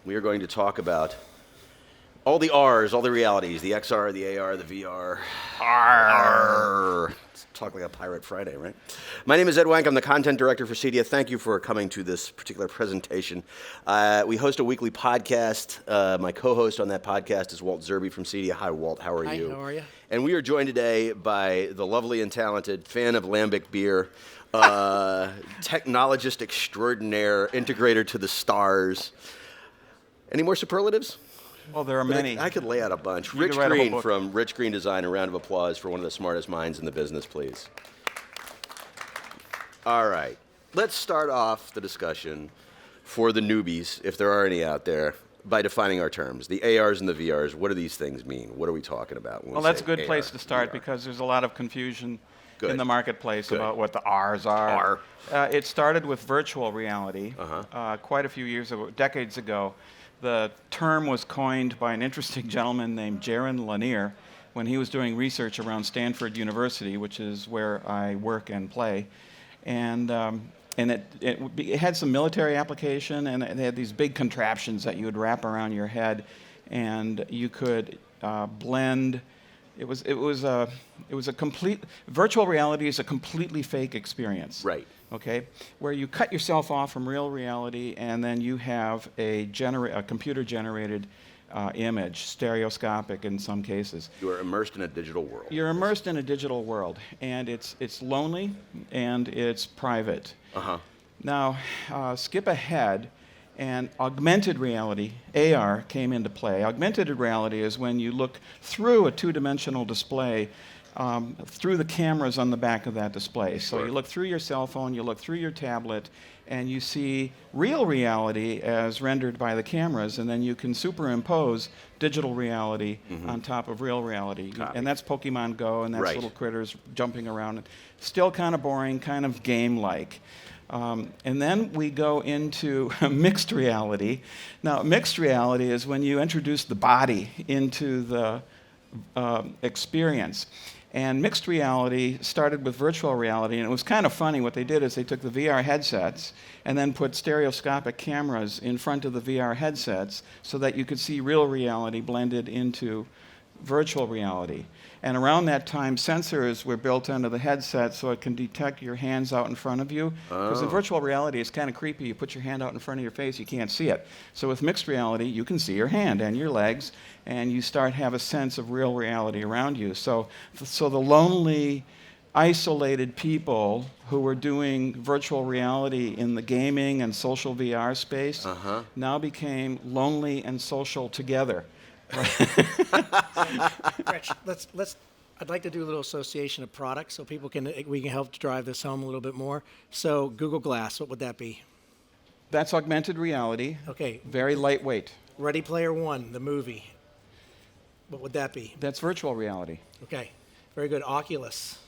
we are going to talk about all the R's, all the realities, the XR, the AR, the VR. R. Let's talk like a Pirate Friday, right? My name is Ed Wenck. I'm the content director for CEDIA. Thank you for coming to this particular presentation. We host a weekly podcast. My co-host on that podcast is Walt Zerbe from CEDIA. Hi, Walt. How are you? Hi, how are you? And we are joined today by the lovely and talented fan of lambic beer, technologist extraordinaire, integrator to the stars. Any more superlatives? Well, there are many. I could lay out a bunch. You Rich could write a whole Green book. from Rich Green Design. A round of applause for one of the smartest minds in the business, please. All right. Let's start off the discussion for the newbies, if there are any out there, by defining our terms. The ARs and the VRs, what do these things mean? What are we talking about when Well, we that's say a good AR, place to start VR? because there's a lot of confusion Good. in the marketplace Good. about what the R's are. It started with virtual reality quite a few years ago, decades ago. The term was coined by an interesting gentleman named Jaron Lanier when he was doing research around Stanford University, which is where I work and play. And it had some military application, and it had these big contraptions that you would wrap around your head, and you could blend. It was a complete virtual reality is a completely fake experience. Right. Okay, where you cut yourself off from real reality, and then you have a computer-generated image, stereoscopic in some cases. You are immersed in a digital world. You're immersed in a digital world, and it's lonely and it's private. Now, skip ahead, and augmented reality, AR, came into play. Augmented reality is when you look through a two-dimensional display through the cameras on the back of that display. So Sure. you look through your cell phone, you look through your tablet, and you see real reality as rendered by the cameras, and then you can superimpose digital reality on top of real reality. Copy. And that's Pokemon Go, and that's Right. little critters jumping around. Still kind of boring, kind of game-like. And then we go into mixed reality. Now, mixed reality is when you introduce the body into the experience. And mixed reality started with virtual reality, and it was kind of funny. What they did is they took the VR headsets and then put stereoscopic cameras in front of the VR headsets so that you could see real reality blended into virtual reality. And around that time, sensors were built into the headset so it can detect your hands out in front of you. Because in virtual reality, it's kind of creepy. You put your hand out in front of your face, you can't see it. So with mixed reality, you can see your hand and your legs, and you start to have a sense of real reality around you. So the lonely, isolated people who were doing virtual reality in the gaming and social VR space now became lonely and social together. Rich, I'd like to do a little association of products so we can help drive this home a little bit more. So Google Glass, what would that be? That's augmented reality. Okay. Very lightweight. Ready Player One, the movie. What would that be? That's virtual reality. Okay. Very good. Oculus.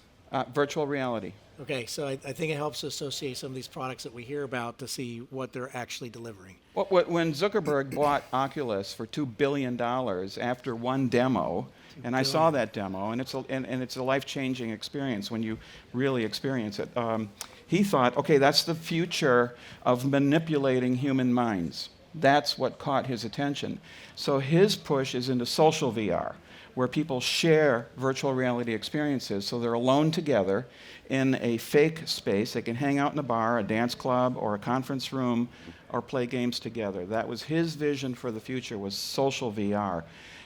Virtual reality. Okay, so I think it helps associate some of these products that we hear about to see what they're actually delivering. When Zuckerberg bought Oculus for $2 billion after one demo, and I saw that demo, and it's a life-changing experience when you really experience it. He thought, okay, that's the future of manipulating human minds. That's what caught his attention. So his push is into social VR, where people share virtual reality experiences. So they're alone together in a fake space. They can hang out in a bar, a dance club, or a conference room, or play games together. That was his vision for the future, was social VR.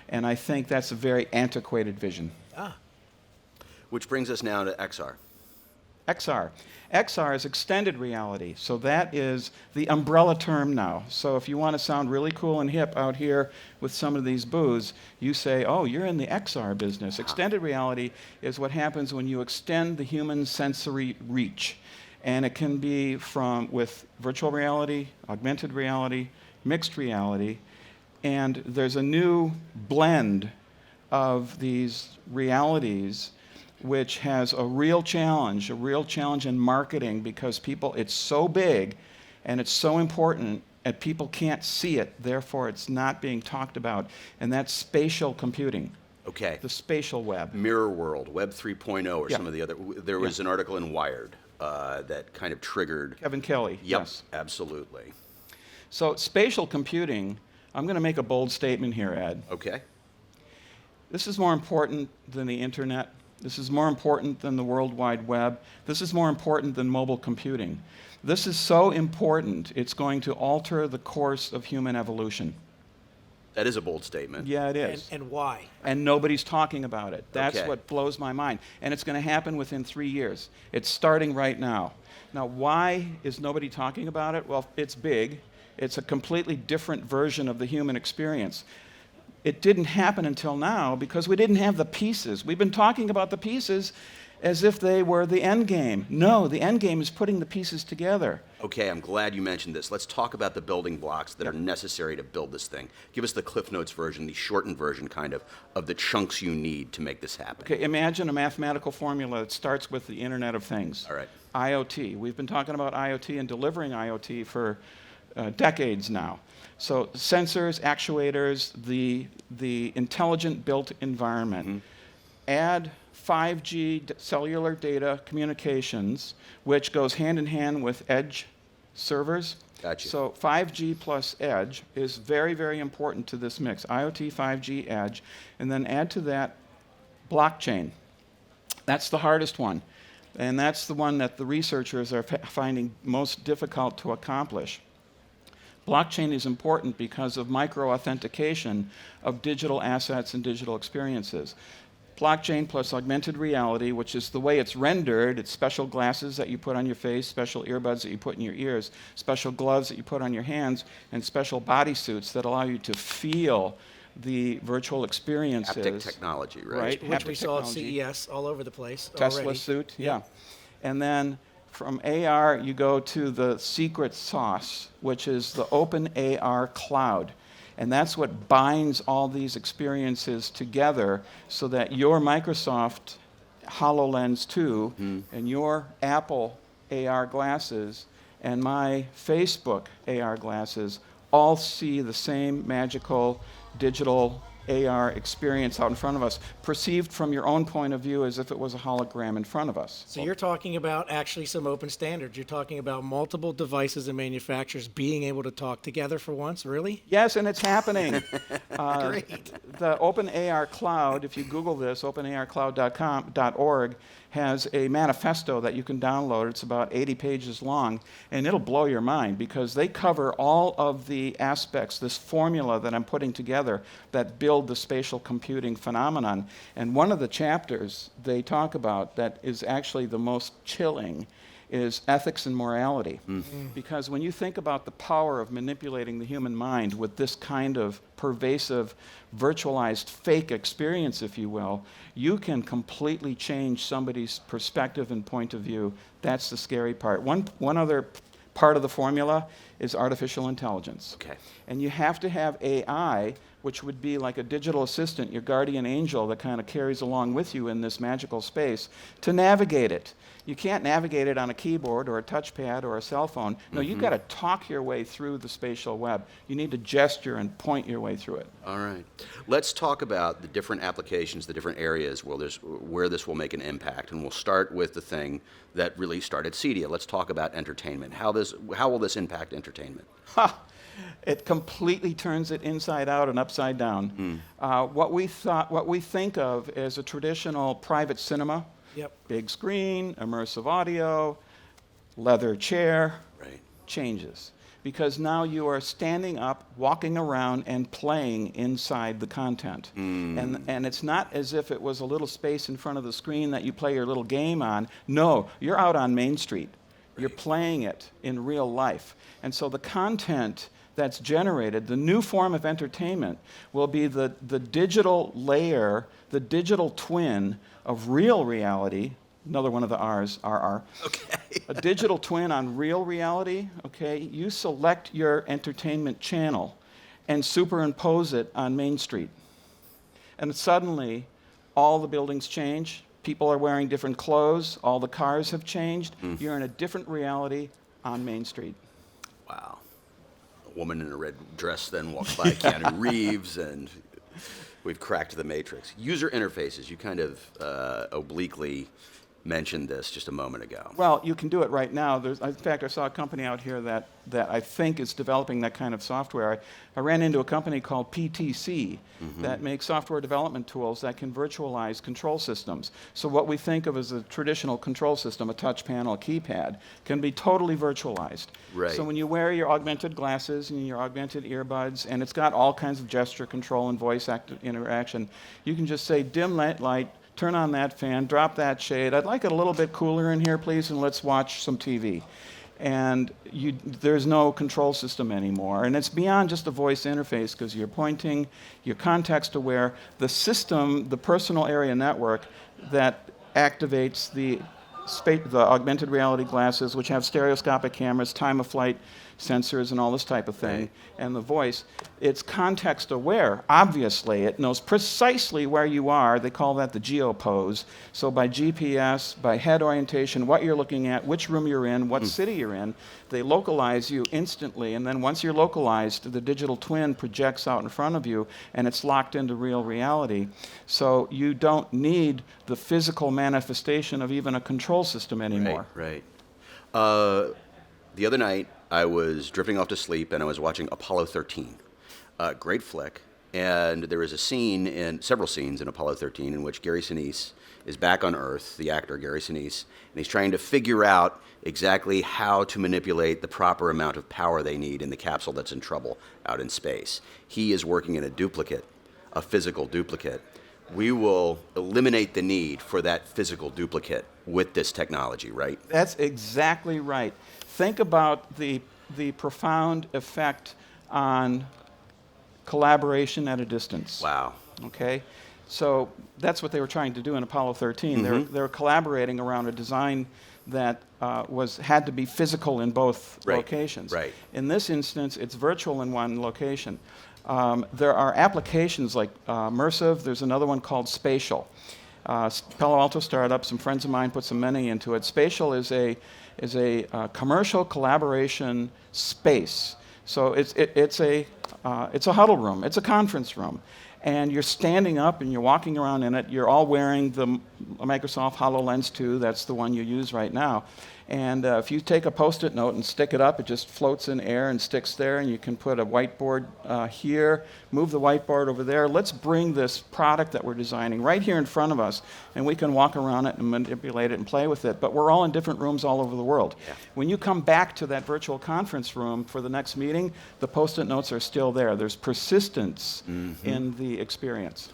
And I think that's a very antiquated vision. Which brings us now to XR. XR. XR is extended reality, so that is the umbrella term now. So if you want to sound really cool and hip out here with some of these booths, you say, oh, you're in the XR business. Extended reality is what happens when you extend the human sensory reach. And it can be with virtual reality, augmented reality, mixed reality, and there's a new blend of these realities which has a real challenge in marketing because it's so big and it's so important and people can't see it, therefore it's not being talked about, and that's spatial computing. Okay. The spatial web. Mirror World, Web 3.0, or some of the other. There was an article in Wired that kind of triggered. Kevin Kelly. Yep, Yes. absolutely. So spatial computing I'm going to make a bold statement here, Ed. Okay. This is more important than the internet. This is more important than the World Wide Web. This is more important than mobile computing. This is so important, it's going to alter the course of human evolution. That is a bold statement. Yeah, it is. And why? And nobody's talking about it. That's Okay. what blows my mind. And it's going to happen within 3 years. It's starting right now. Now, why is nobody talking about it? Well, it's big. It's a completely different version of the human experience. It didn't happen until now because we didn't have the pieces. We've been talking about the pieces as if they were the end game. No, the end game is putting the pieces together. Okay, I'm glad you mentioned this. Let's talk about the building blocks that Yep. are necessary to build this thing. Give us the Cliff Notes version, the shortened version kind of the chunks you need to make this happen. Okay, imagine a mathematical formula that starts with the Internet of Things. All right. IoT. We've been talking about IoT and delivering IoT for decades now. So sensors, actuators, the intelligent built environment. Mm-hmm. Add 5G cellular data communications, which goes hand in hand with edge servers. Gotcha. So 5G plus edge is very, very important to this mix. IoT, 5G, edge. And then add to that blockchain. That's the hardest one. And that's the one that the researchers are finding most difficult to accomplish. Blockchain is important because of micro-authentication of digital assets and digital experiences. Blockchain plus augmented reality, which is the way it's rendered, it's special glasses that you put on your face, special earbuds that you put in your ears, special gloves that you put on your hands, and special bodysuits that allow you to feel the virtual experiences. Haptic technology, right? Right. Which Haptic we saw at technology. CES all over the place Tesla already. suit, yeah. And then from AR, you go to the secret sauce, which is the open AR cloud. And that's what binds all these experiences together so that your Microsoft HoloLens 2 and your Apple AR glasses and my Facebook AR glasses all see the same magical digital AR experience out in front of us, perceived from your own point of view as if it was a hologram in front of us. So you're talking about actually some open standards. You're talking about multiple devices and manufacturers being able to talk together for once, really? Yes, and it's happening. Great. The OpenAR Cloud, if you Google this, openarcloud.org, has a manifesto that you can download. It's about 80 pages long, and it'll blow your mind because they cover all of the aspects, this formula that I'm putting together that build the spatial computing phenomenon. And one of the chapters they talk about that is actually the most chilling is ethics and morality. Because when you think about the power of manipulating the human mind with this kind of pervasive, virtualized fake experience, if you will, you can completely change somebody's perspective and point of view. That's the scary part. One other part of the formula is artificial intelligence. Okay. And you have to have AI, which would be like a digital assistant, your guardian angel that kind of carries along with you in this magical space, to navigate it. You can't navigate it on a keyboard or a touchpad or a cell phone. No, you've got to talk your way through the spatial web. You need to gesture and point your way through it. All right. Let's talk about the different applications, the different areas where this will make an impact. And we'll start with the thing that really started CEDIA. Let's talk about entertainment. How will this impact entertainment? It completely turns it inside out and upside down. What we think of as a traditional private cinema, Yep. big screen, immersive audio, leather chair, Right. changes. Because now you are standing up, walking around, and playing inside the content. And it's not as if it was a little space in front of the screen that you play your little game on. No, you're out on Main Street. You're playing it in real life. And so the content that's generated, the new form of entertainment, will be the digital layer, the digital twin of real reality. Another one of the R's, RR. Okay. A digital twin on real reality, okay? You select your entertainment channel and superimpose it on Main Street. And suddenly, all the buildings change. People are wearing different clothes. All the cars have changed. You're in a different reality on Main Street. Wow. A woman in a red dress then walks by Keanu Reeves, and we've cracked the matrix. User interfaces, you kind of obliquely mentioned this just a moment ago. Well, you can do it right now. In fact, I saw a company out here that I think is developing that kind of software. I ran into a company called PTC that makes software development tools that can virtualize control systems. So what we think of as a traditional control system, a touch panel, a keypad, can be totally virtualized. Right. So when you wear your augmented glasses and your augmented earbuds, and it's got all kinds of gesture control and voice interaction, you can just say, dim that light, turn on that fan, drop that shade. I'd like it a little bit cooler in here, please, and let's watch some TV. And there's no control system anymore. And it's beyond just a voice interface because you're pointing, you're context aware. The system, the personal area network that activates the augmented reality glasses, which have stereoscopic cameras, time of flight sensors, and all this type of thing, and the voice, it's context aware. Obviously, it knows precisely where you are. They call that the geopose. So by GPS, by head orientation, what you're looking at, which room you're in, what city you're in, they localize you instantly. And then once you're localized, the digital twin projects out in front of you, and it's locked into real reality. So you don't need the physical manifestation of even a control system anymore. Right. The other night, I was drifting off to sleep, and I was watching Apollo 13. Great flick. And there is several scenes in Apollo 13 in which Gary Sinise is back on Earth, the actor Gary Sinise, and he's trying to figure out exactly how to manipulate the proper amount of power they need in the capsule that's in trouble out in space. He is working in a physical duplicate. We will eliminate the need for that physical duplicate with this technology, right? That's exactly right. Think about the profound effect on collaboration at a distance. Wow. Okay? So that's what they were trying to do in Apollo 13. They were collaborating around a design that had to be physical in both locations. Right. In this instance, it's virtual in one location. There are applications like Immersive. There's another one called Spatial. Palo Alto startup, some friends of mine put some money into it. Spatial is a commercial collaboration space. So it's a huddle room. It's a conference room. And you're standing up and you're walking around in it. You're all wearing the Microsoft HoloLens 2. That's the one you use right now. And if you take a Post-it note and stick it up, it just floats in air and sticks there. And you can put a whiteboard here, move the whiteboard over there. Let's bring this product that we're designing right here in front of us, and we can walk around it and manipulate it and play with it. But we're all in different rooms all over the world. Yeah. When you come back to that virtual conference room for the next meeting, the Post-it notes are still there. There's persistence in the experience.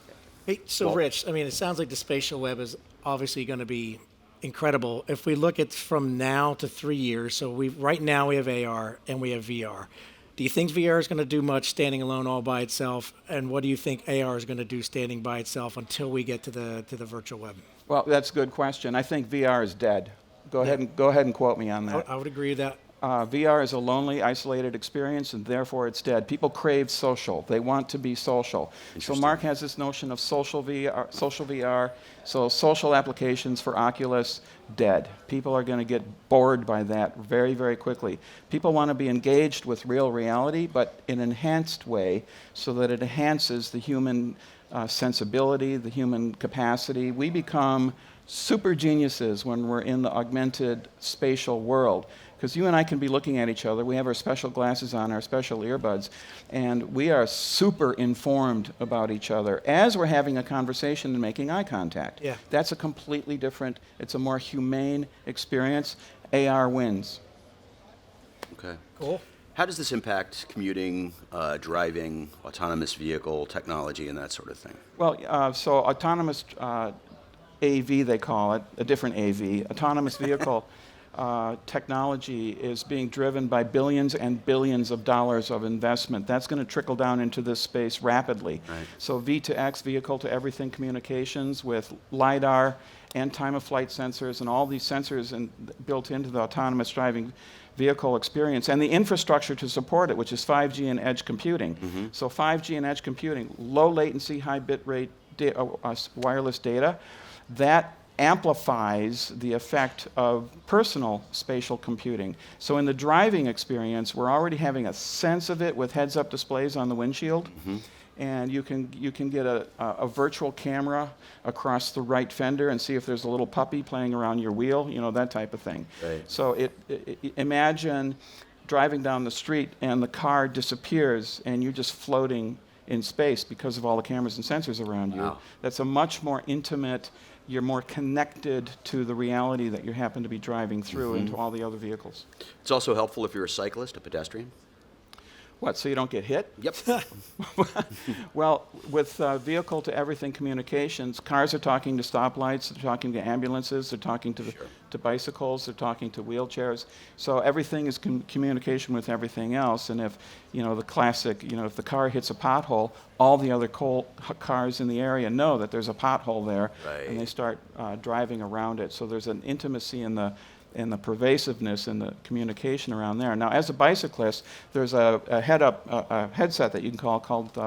Hey, so Rich, I mean, it sounds like the spatial web is obviously going to be incredible. If we look at from now to 3 years, so right now we have AR and we have VR. Do you think VR is going to do much standing alone all by itself? And what do you think AR is going to do standing by itself until we get to the virtual web? Well, that's a good question. I think VR is dead. Go ahead and quote me on that. I would agree with that. VR is a lonely, isolated experience, and therefore it's dead. People crave social. They want to be social. So Mark has this notion of social VR. So social applications for Oculus, dead. People are going to get bored by that very, very quickly. People want to be engaged with real reality, but in an enhanced way so that it enhances the human sensibility, the human capacity. We become super geniuses when we're in the augmented spatial world. Because you and I can be looking at each other. We have our special glasses on, our special earbuds, and we are super informed about each other as we're having a conversation and making eye contact. Yeah. That's a completely different, it's a more humane experience. AR wins. Okay. Cool. How does this impact commuting, driving, autonomous vehicle technology, and that sort of thing? Well, so autonomous AV, they call it, a different AV, autonomous vehicle technology is being driven by billions and billions of dollars of investment. That's going to trickle down into this space rapidly. Right. So V2X, vehicle to everything communications with LiDAR and time of flight sensors and all these sensors built into the autonomous driving vehicle experience and the infrastructure to support it, which is 5G and edge computing. So 5G and edge computing, low latency, high bit rate wireless data, that amplifies the effect of personal spatial computing. So in the driving experience, we're already having a sense of it with heads-up displays on the windshield. and you can get a virtual camera across the right fender and see if there's a little puppy playing around your wheel, that type of thing. Right. So imagine driving down the street and the car disappears and you're just floating in space because of all the cameras and sensors around you. Wow. That's a much more intimate, you're more connected to the reality that you happen to be driving through into all the other vehicles. It's also helpful if you're a cyclist, a pedestrian. What, so you don't get hit? Yep. Well, with vehicle-to-everything communications, cars are talking to stoplights, they're talking to ambulances, they're talking to, to bicycles, they're talking to wheelchairs. So everything is communication with everything else. And if, the classic, if the car hits a pothole, all the other cars in the area know that there's a pothole there, and they start driving around it. So there's an intimacy in the pervasiveness and the communication around there. Now, as a bicyclist, there's a headset that you can called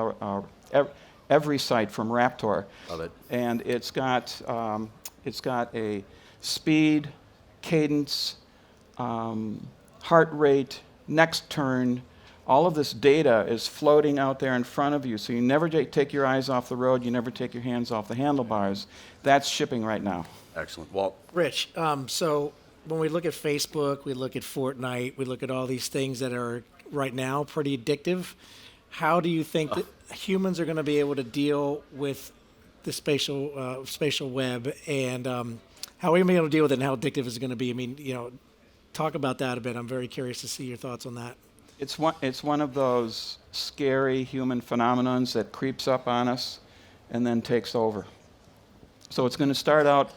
Every Sight from Raptor. Love it. And it's got a speed, cadence, heart rate, next turn. All of this data is floating out there in front of you, so you never take your eyes off the road, you never take your hands off the handlebars. That's shipping right now. Excellent. Walt? Rich, so when we look at Facebook, we look at Fortnite, we look at all these things that are right now pretty addictive. How do you think that humans are going to be able to deal with the spatial web, and how are we going to be able to deal with it, and how addictive is it going to be? I mean, talk about that a bit. I'm very curious to see your thoughts on that. It's one of those scary human phenomenons that creeps up on us and then takes over. So it's going to start out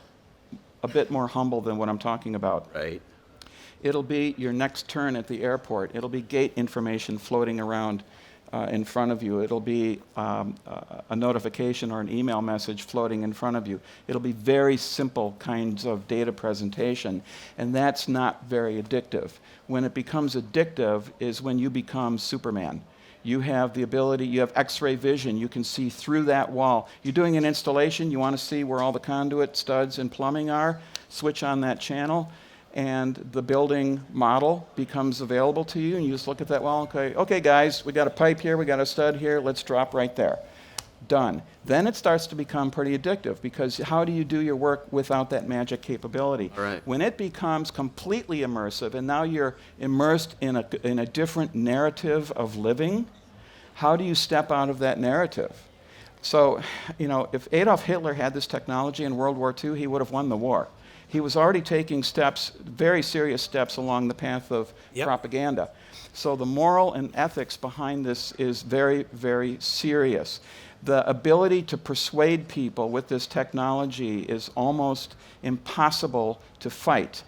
a bit more humble than what I'm talking about. Right. It'll be your next turn at the airport. It'll be gate information floating around in front of you. It'll be a notification or an email message floating in front of you. It'll be very simple kinds of data presentation, and that's not very addictive. When it becomes addictive is when you become Superman. You have the ability, you have X-ray vision, you can see through that wall. You're doing an installation, you want to see where all the conduit, studs, and plumbing are, switch on that channel, and the building model becomes available to you, and you just look at that wall, okay guys, we got a pipe here, we got a stud here, let's drop right there. Done. Then it starts to become pretty addictive, because how do you do your work without that magic capability? Right. When it becomes completely immersive, and now you're immersed in a different narrative of living, how do you step out of that narrative? So, if Adolf Hitler had this technology in World War II, he would have won the war. He was already taking steps, very serious steps, along the path of propaganda. So the moral and ethics behind this is very, very serious. The ability to persuade people with this technology is almost impossible to fight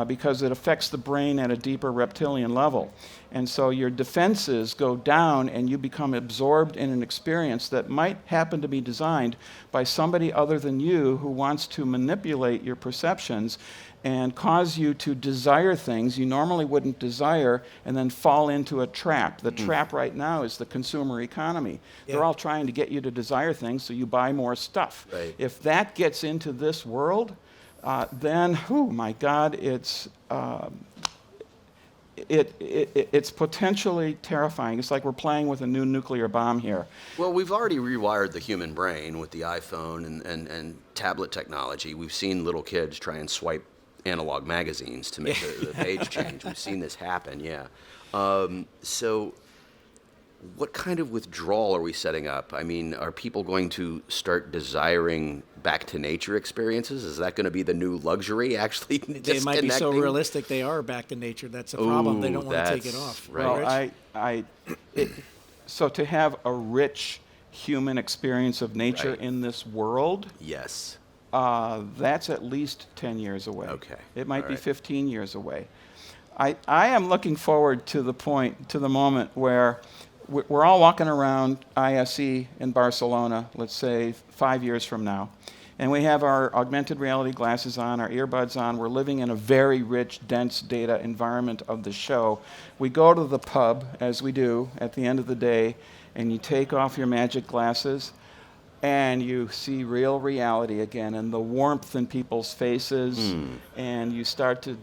because it affects the brain at a deeper reptilian level. And so your defenses go down and you become absorbed in an experience that might happen to be designed by somebody other than you who wants to manipulate your perceptions and cause you to desire things you normally wouldn't desire and then fall into a trap. The trap right now is the consumer economy. Yeah. They're all trying to get you to desire things so you buy more stuff. Right. If that gets into this world, then, oh my God, it's potentially terrifying. It's like we're playing with a new nuclear bomb here. Well, we've already rewired the human brain with the iPhone and tablet technology. We've seen little kids try and swipe analog magazines to make the page change. We've seen this happen, yeah. So what kind of withdrawal are we setting up? I mean, are people going to start desiring back to nature experiences? Is that going to be the new luxury, actually? They might be so realistic they are back to nature. That's a problem. They don't want to take it off. Right. Well, so to have a rich human experience of nature in this world, yes, that's at least 10 years away. Okay. It might be 15 years away. I am looking forward to the moment where we're all walking around ISE in Barcelona, let's say 5 years from now, and we have our augmented reality glasses on, our earbuds on. We're living in a very rich, dense data environment of the show. We go to the pub, as we do at the end of the day, and you take off your magic glasses, and you see real reality again, and the warmth in people's faces, and you start to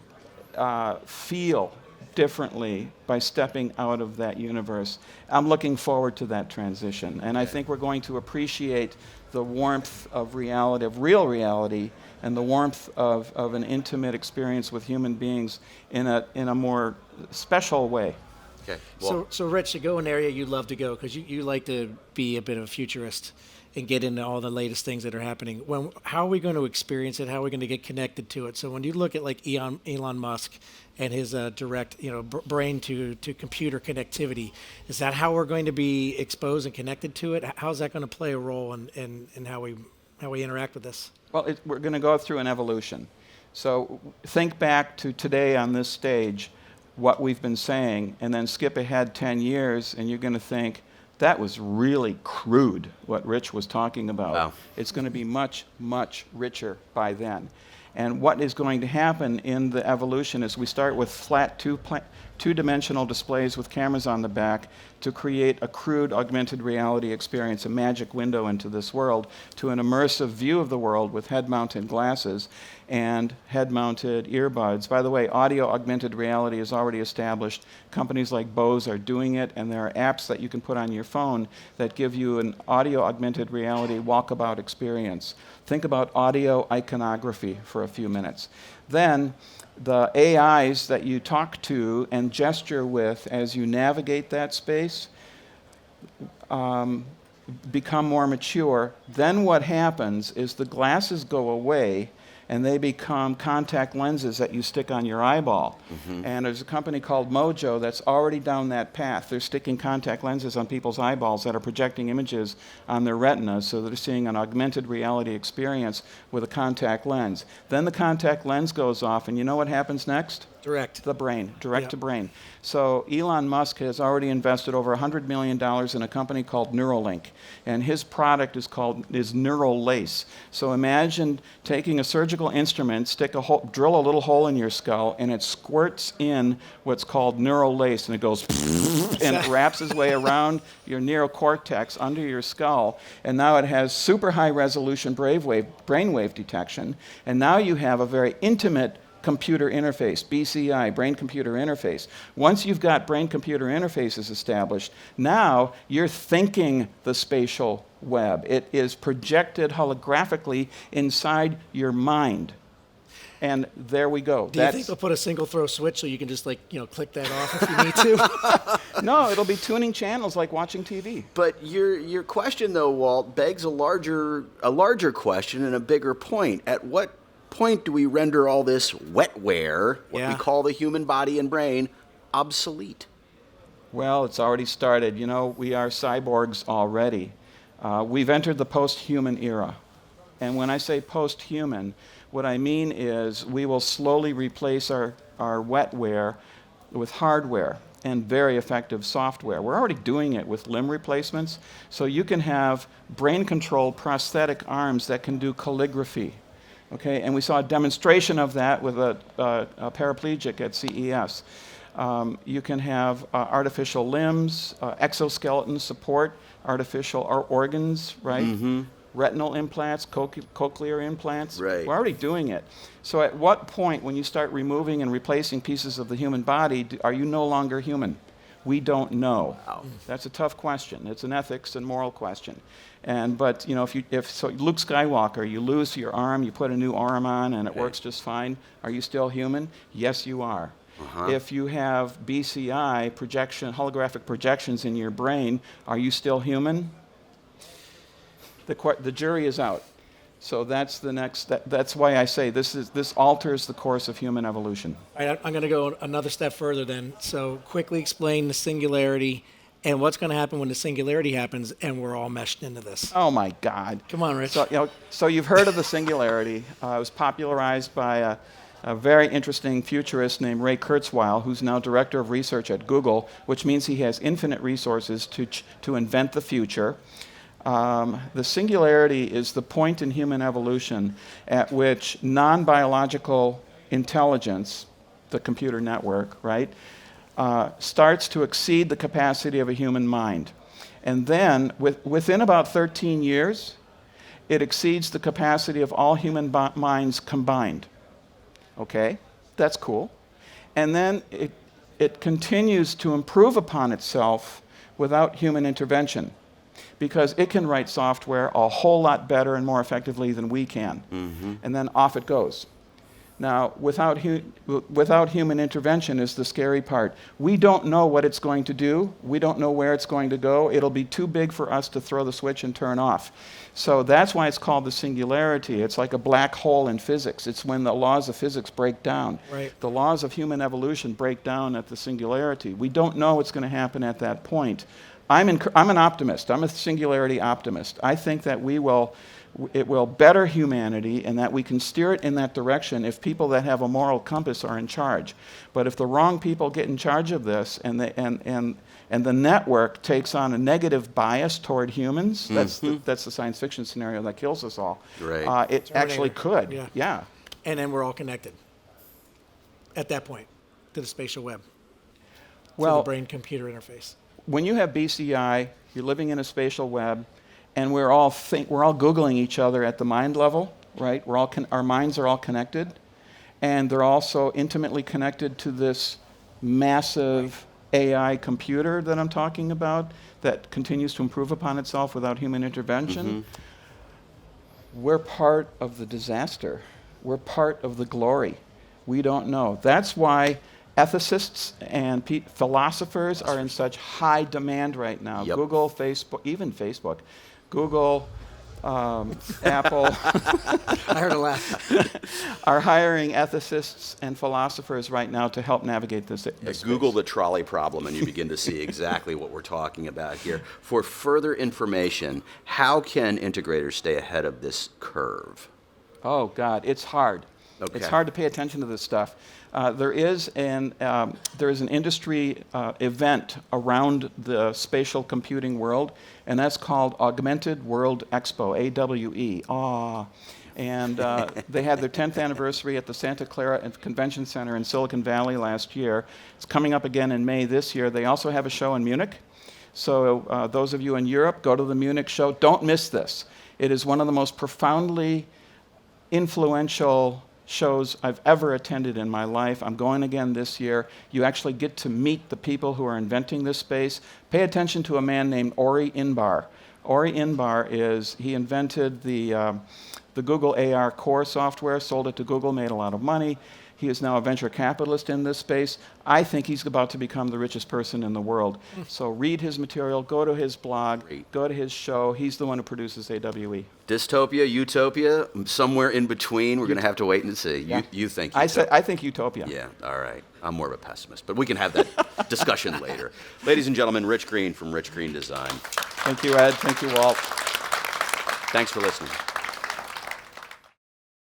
feel differently by stepping out of that universe. I'm looking forward to that transition, and I think we're going to appreciate the warmth of reality, of real reality, and the warmth of an intimate experience with human beings in a more special way. Okay. Well, So Rich, to go an area you love to go, because you like to be a bit of a futurist and get into all the latest things that are happening. How are we going to experience it? How are we going to get connected to it? So when you look at like Elon Musk and his direct, brain to computer connectivity, is that how we're going to be exposed and connected to it? How's that going to play a role in how we interact with this? Well, we're going to go through an evolution. So think back to today on this stage, what we've been saying, and then skip ahead 10 years, and you're going to think, that was really crude, what Rich was talking about. Wow. It's going to be much, much richer by then. And what is going to happen in the evolution is we start with flat two-dimensional displays with cameras on the back to create a crude augmented reality experience, a magic window into this world, to an immersive view of the world with head-mounted glasses and head-mounted earbuds. By the way, audio augmented reality is already established. Companies like Bose are doing it, and there are apps that you can put on your phone that give you an audio augmented reality walkabout experience. Think about audio iconography for a few minutes. Then the AIs that you talk to and gesture with as you navigate that space become more mature. Then what happens is the glasses go away and they become contact lenses that you stick on your eyeball. Mm-hmm. And there's a company called Mojo that's already down that path. They're sticking contact lenses on people's eyeballs that are projecting images on their retinas, so they're seeing an augmented reality experience with a contact lens. Then the contact lens goes off, and you know what happens next? Direct. The brain, direct to brain. So Elon Musk has already invested over $100 million in a company called Neuralink, and his product is Neural Lace. So imagine taking a surgical instrument, drill a little hole in your skull, and it squirts in what's called Neural Lace, and it goes and it wraps its way around your neocortex under your skull, and now it has super high resolution brainwave detection, and now you have a very intimate computer interface, BCI, brain-computer interface. Once you've got brain-computer interfaces established, now you're thinking the spatial web. It is projected holographically inside your mind. And there we go. Do you think they'll put a single throw switch so you can just click that off if you need to? No, it'll be tuning channels like watching TV. But your question, though, Walt, begs a larger question and a bigger point. At what point do we render all this wetware, what we call the human body and brain, obsolete? Well, it's already started. We are cyborgs already. We've entered the post-human era. And when I say post-human, what I mean is we will slowly replace our wetware with hardware and very effective software. We're already doing it with limb replacements. So you can have brain-controlled prosthetic arms that can do calligraphy. Okay, and we saw a demonstration of that with a paraplegic at CES. You can have artificial limbs, exoskeleton support, artificial organs, right? Mm-hmm. Retinal implants, cochlear implants. Right. We're already doing it. So at what point, when you start removing and replacing pieces of the human body, are you no longer human? We don't know. Wow. That's a tough question. It's an ethics and moral question. But if Luke Skywalker, you lose your arm, you put a new arm on, and it works just fine. Are you still human? Yes, you are. Uh-huh. If you have BCI holographic projections in your brain, are you still human? The jury is out. So that's the next. That's why I say this alters the course of human evolution. All right, I'm going to go another step further then. So quickly explain the singularity and what's going to happen when the singularity happens and we're all meshed into this. Oh my God! Come on, Rich. So you've heard of the singularity. It was popularized by a very interesting futurist named Ray Kurzweil, who's now director of research at Google, which means he has infinite resources to invent the future. The singularity is the point in human evolution at which non-biological intelligence, the computer network, right, starts to exceed the capacity of a human mind. And then, within about 13 years, it exceeds the capacity of all human minds combined. Okay? That's cool. And then it continues to improve upon itself without human intervention, because it can write software a whole lot better and more effectively than we can. And then off it goes. Now, without human intervention is the scary part. We don't know what it's going to do. We don't know where it's going to go. It'll be too big for us to throw the switch and turn off. So that's why it's called the singularity. It's like a black hole in physics. It's when the laws of physics break down. Right. The laws of human evolution break down at the singularity. We don't know what's going to happen at that point. I'm an optimist. I'm a singularity optimist. I think that it will better humanity and that we can steer it in that direction if people that have a moral compass are in charge. But if the wrong people get in charge of this and the network takes on a negative bias toward humans, that's the science fiction scenario that kills us all. Right. It actually could. Yeah. And then we're all connected at that point to the spatial web, to the brain-computer interface. When you have BCI, you're living in a spatial web, and we're all Googling each other at the mind level, right? Our minds are all connected, and they're also intimately connected to this massive AI computer that I'm talking about that continues to improve upon itself without human intervention. We're part of the disaster. We're part of the glory. We don't know. That's why ethicists and philosophers are in such high demand right now. Yep. Google, Facebook, even Facebook. Google, Apple I heard a laugh. are hiring ethicists and philosophers right now to help navigate this. Google the trolley problem and you begin to see exactly what we're talking about here. For further information, how can integrators stay ahead of this curve? Oh, God, it's hard. Okay. It's hard to pay attention to this stuff. There is an industry event around the spatial computing world, and that's called Augmented World Expo, AWE. And they had their 10th anniversary at the Santa Clara Convention Center in Silicon Valley last year. It's coming up again in May this year. They also have a show in Munich. So those of you in Europe, go to the Munich show. Don't miss this. It is one of the most profoundly influential shows I've ever attended in my life. I'm going again this year. You actually get to meet the people who are inventing this space. Pay attention to a man named Ori Inbar. Ori Inbar he invented the Google AR core software, sold it to Google, made a lot of money. He is now a venture capitalist in this space. I think he's about to become the richest person in the world. So read his material, go to his blog, go to his show. He's the one who produces AWE. Dystopia, utopia, somewhere in between. We're going to have to wait and see. Yeah. You think utopia? I think utopia. Yeah, all right. I'm more of a pessimist, but we can have that discussion later. Ladies and gentlemen, Rich Green from Rich Green Design. Thank you, Ed. Thank you, Walt. Thanks for listening.